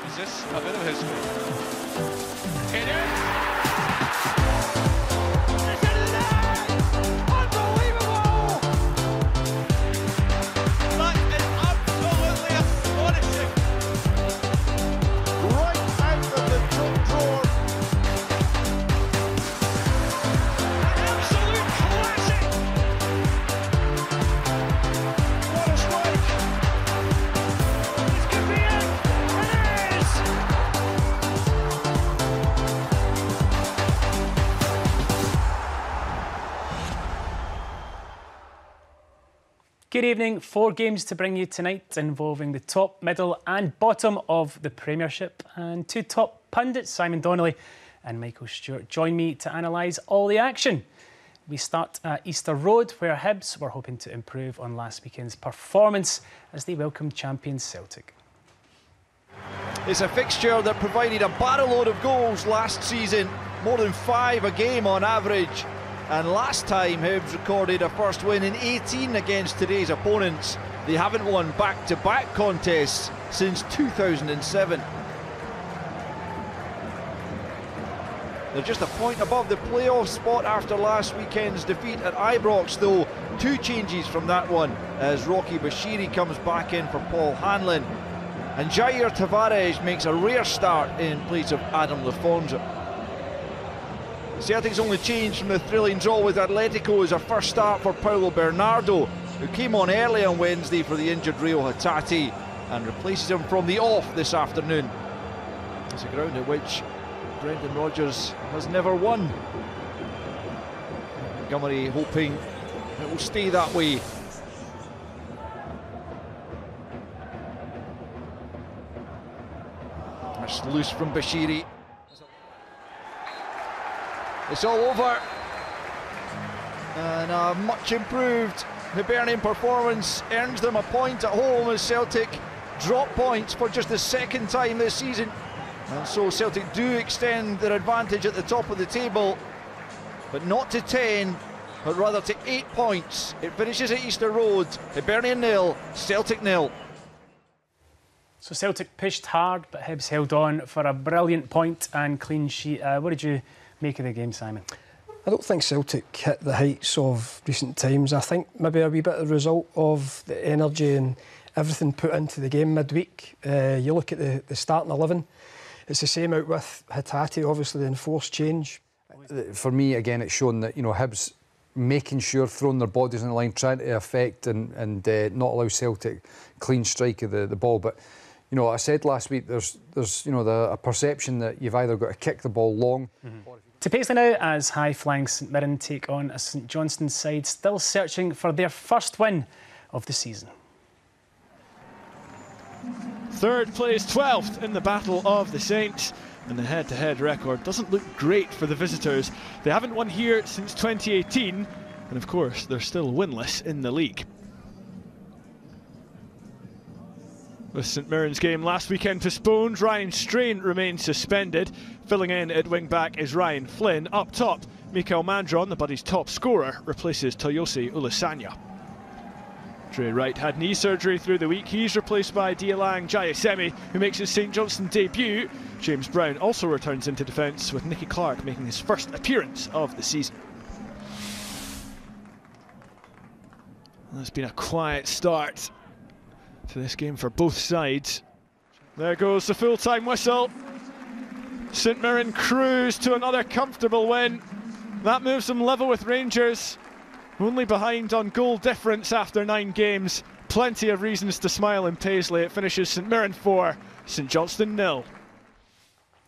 Is this a bit of history? It is! It's into the net! Unbelievable! That is absolutely astonishing! Right out of the top drawer. An absolute classic! What a strike! This could be it! It is! Good evening. 4 games to bring you tonight involving the top, middle and bottom of the Premiership, and 2 top pundits, Simon Donnelly and Michael Stewart, join me to analyse all the action. We start at Easter Road, where Hibs were hoping to improve on last weekend's performance as they welcomed champions Celtic. It's a fixture that provided a barrel load of goals last season, more than 5 a game on average. And last time Hibs recorded a first win in 18 against today's opponents. They haven't won back-to-back contests since 2007. They're just a point above the playoff spot after last weekend's defeat at Ibrox, though. 2 changes from that one as Rocky Bashiri comes back in for Paul Hanlon. And Jair Tavares makes a rare start in place of Adam Lafonza. Celtic's only change from the thrilling draw with Atletico is a first start for Paulo Bernardo, who came on early on Wednesday for the injured Rio Hatate and replaces him from the off this afternoon. It's a ground at which Brendan Rodgers has never won. Montgomery hoping it will stay that way. It's loose from Bashiri. It's all over. And a much improved Hibernian performance earns them a point at home as Celtic drop points for just the second time this season. And so Celtic do extend their advantage at the top of the table, but not to 10, but rather to 8 points. It finishes at Easter Road. Hibernian 0, Celtic 0. So Celtic pushed hard, but Hibs held on for a brilliant point and clean sheet. What did you make of the game, Simon? I don't think Celtic hit the heights of recent times. I think maybe a wee bit of the result of the energy and everything put into the game midweek. You look at the starting 11, it's the same out with Hatate, obviously the enforced change. For me, again, it's shown that, you know, Hibs making sure, throwing their bodies on the line, trying to affect and not allow Celtic clean strike of the ball. But, you know, I said last week, there's you know, a perception that you've either got to kick the ball long. To Paisley now, as high-flying St Mirren take on a St Johnstone side still searching for their first win of the season. Third plays 12th in the Battle of the Saints, and the head-to-head record doesn't look great for the visitors. They haven't won here since 2018, and of course they're still winless in the league. With St Mirren's game last weekend postponed, Ryan Strain remains suspended. Filling in at wing-back is Ryan Flynn. Up top, Mikael Mandron, the Buddies' top scorer, replaces Toyosi Ulisanya. Trey Wright had knee surgery through the week. He's replaced by Dialang Jayasemi, who makes his St Johnstone debut. James Brown also returns into defence, with Nicky Clark making his first appearance of the season. There's been a quiet start to this game for both sides. There goes the full-time whistle. St Mirren cruise to another comfortable win. That moves them level with Rangers, only behind on goal difference after 9 games. Plenty of reasons to smile in Paisley. It finishes St Mirren 4, St Johnstone 0.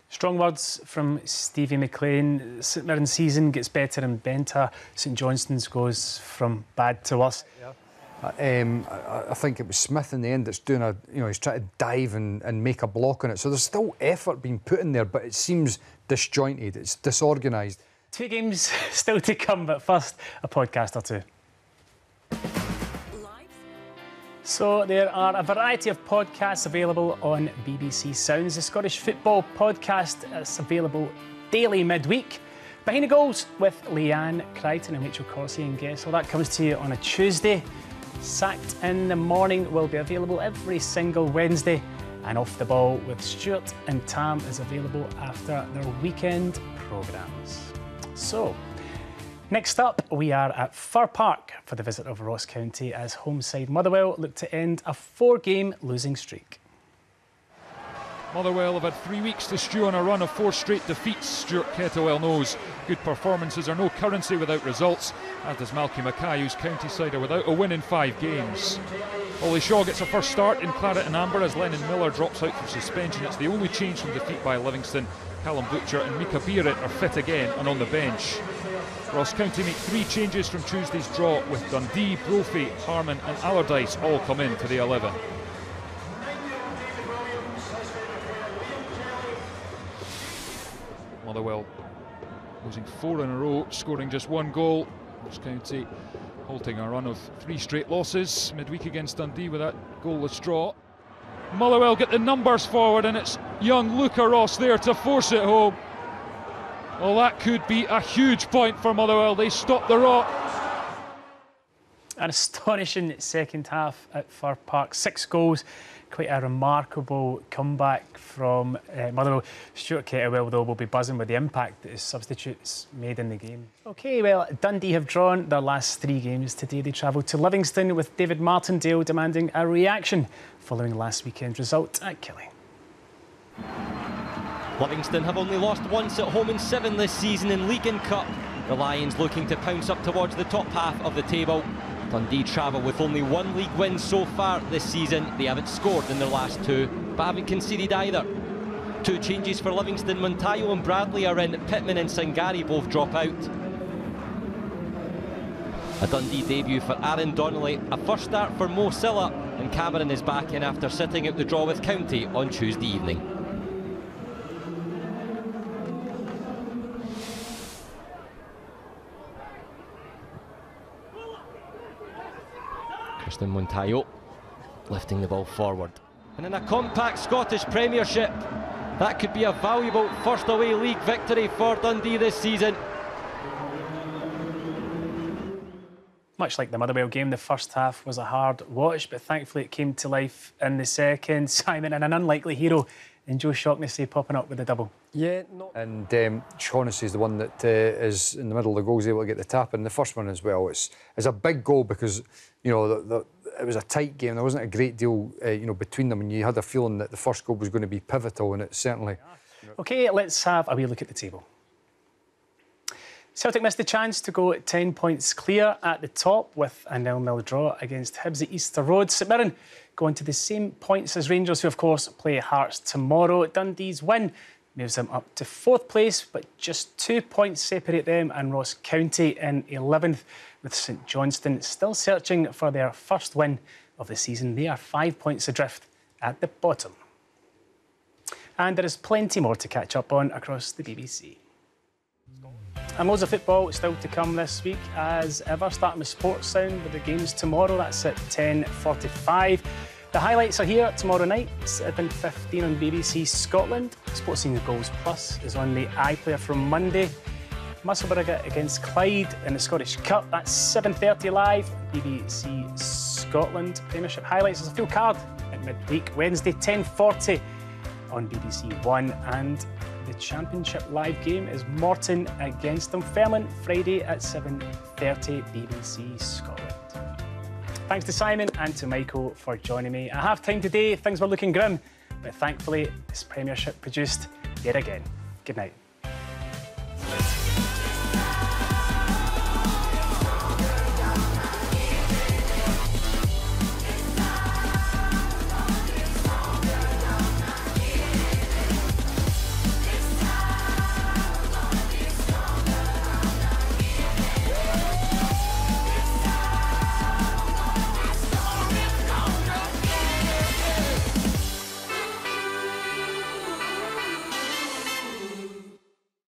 Strong words from Stevie McLean. St Mirren's season gets better and better. St Johnstone's goes from bad to worse. I think it was Smith in the end that's doing he's trying to dive and make a block on it. So there's still effort being put in there, but it seems disjointed, it's disorganised. 2 games still to come, but first, a podcast or two. So there are a variety of podcasts available on BBC Sounds. The Scottish Football Podcast is available daily midweek. Behind the Goals with Leanne Crichton and Rachel Corsie and guests. Well, that comes to you on a Tuesday. Sacked in the Morning will be available every single Wednesday. And Off the Ball with Stuart and Tam is available after their weekend programmes. So, next up, we are at Fir Park for the visit of Ross County as home side Motherwell look to end a 4-game losing streak. Motherwell have had 3 weeks to stew on a run of 4 straight defeats, Stuart Kettlewell knows. Good performances are no currency without results, as does Malky Mackay, whose county side are without a win in 5 games. Ollie Shaw gets a first start in claret and amber as Lennon Miller drops out from suspension. It's the only change from defeat by Livingston. Callum Butcher and Mika Beirett are fit again and on the bench. Ross County make 3 changes from Tuesday's draw, with Dundee, Brophy, Harmon and Allardyce all come in to the 11. Motherwell losing 4 in a row, scoring just 1 goal. Ross County halting a run of 3 straight losses midweek against Dundee with that goalless draw. Motherwell get the numbers forward, and it's young Luca Ross there to force it home. Well, that could be a huge point for Motherwell. They stop the rot. An astonishing second half at Fir Park. 6 goals. Quite a remarkable comeback from Motherwell. Stuart Kettlewell, though, will be buzzing with the impact that his substitutes made in the game. OK, well, Dundee have drawn their last 3 games today. They travel to Livingston, with David Martindale demanding a reaction following last weekend's result at Killie. Livingston have only lost once at home in 7 this season in League and Cup. The Lions looking to pounce up towards the top half of the table. Dundee travel with only 1 league win so far this season. They haven't scored in their last 2, but haven't conceded either. 2 changes for Livingston. Montayo and Bradley are in. Pittman and Sangari both drop out. A Dundee debut for Aaron Donnelly. A first start for Mo Silla. And Cameron is back in after sitting out the draw with County on Tuesday evening. Christian Montayo lifting the ball forward. And in a compact Scottish Premiership, that could be a valuable first away league victory for Dundee this season. Much like the Motherwell game, the first half was a hard watch, but thankfully it came to life in the second. Simon, and an unlikely hero in Joe Shaughnessy popping up with a double. Yeah, no. And Shaughnessy is the one that is in the middle of the goal, is able to get the tap, and the first one as well. It's a big goal because, you know, it was a tight game. There wasn't a great deal, you know, between them, and you had a feeling that the first goal was going to be pivotal, and it certainly. OK, let's have a wee look at the table. Celtic missed the chance to go 10 points clear at the top with a 0-0 draw against Hibs at Easter Road. St Mirren going to the same points as Rangers, who of course play Hearts tomorrow. Dundee's win moves them up to 4th place, but just 2 points separate them and Ross County in 11th, with St Johnstone still searching for their first win of the season. They are 5 points adrift at the bottom. And there is plenty more to catch up on across the BBC. And loads of football still to come this week as ever, starting with Sportscene with the games tomorrow. That's at 10:45. The highlights are here tomorrow night at 7:15 on BBC Scotland. Sportscene Goals Plus is on the iPlayer from Monday. Musselburgh against Clyde in the Scottish Cup. That's 7:30 live. BBC Scotland Premiership highlights is a full card at midweek. Wednesday 10:40 on BBC One, and the Championship live game is Morton against Dunfermline, Friday at 7:30 BBC Scotland. Thanks to Simon and to Michael for joining me. At half-time today, things were looking grim, but thankfully, this Premiership produced yet again. Good night.